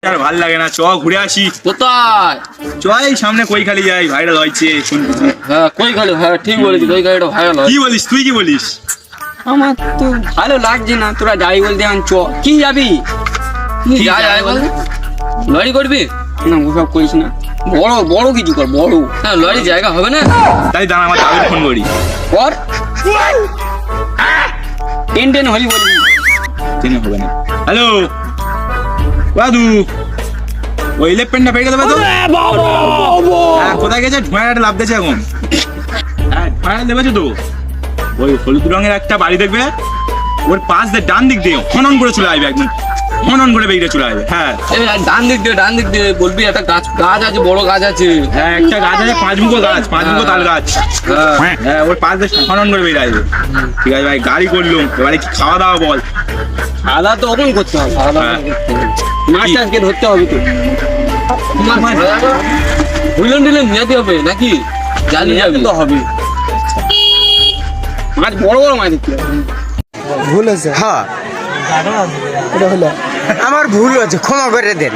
আর ভাল লাগে না, চ ঘুরে আসি। কোথায়? চ এই সামনে কৈখালি যাই, ভাইরাল হয়েছে শুনতেছি। হ্যাঁ কৈখালি, হ্যাঁ ঠিক বলেছিস, কৈখালিটা ভাইরাল হয়। কি বলিস, তুই কি বলিস? আমার তো ভালো লাগছে না, তোরা যাই বলতে এখন চ। কি যাবি? যাই বল, লরি করবি না ওসব করিস না, বড় বড় কিছু কর, বড়। হ্যাঁ লরি জায়গা হবে না। তাই দাঁড়া, আমার দাদুর ফোন করি। কর টেন হলি বলবি। চেনে হবে না। হ্যালো দাদু, ওই ইলেকট্রনটা পেয়ে গেলে তো? হ্যাঁ কোথায় গেছে? ঢুঁয়াটা লাভ দিয়েছে এখন। হ্যাঁ ঢুঁয়াটা দেবেছে তো। ওই হলুদ রঙের একটা বাড়ি দেখবে, ওর পাশ দিয়ে ডান দিক দিয়ে হনন করে চলে আসবে, একদম হনন করে বেরিয়ে চলে আসবে। হ্যাঁ ডান দিক দিয়ে বলবি একটা গাছ আছে, বড় গাছ আছে। হ্যাঁ একটা গাছ আছে, 5 মুখো গাছ, 5 মুখো তাল গাছ। হ্যাঁ ওর পাশ দিয়ে হনন করে বেরিয়ে আসবে। ঠিক আছে ভাই, গাড়ি করলুম, এবারে কি খাওয়া দাওয়া বল? খাওয়া দাওয়া তো ওখানে করতে হবে, খাওয়া দাওয়া করতে হবে। মাছটা আজকে ধরতে হবে তো। হুইলন টিলন নিতে হবে নাকি? জানি যাবি তো হবে, মাছ বড় বড় মাছ দেখতে হবে। ভুল হয়েছে, হ্যাঁ এটা হলো আমার ভুল হয়েছে, ক্ষমা করে দেন।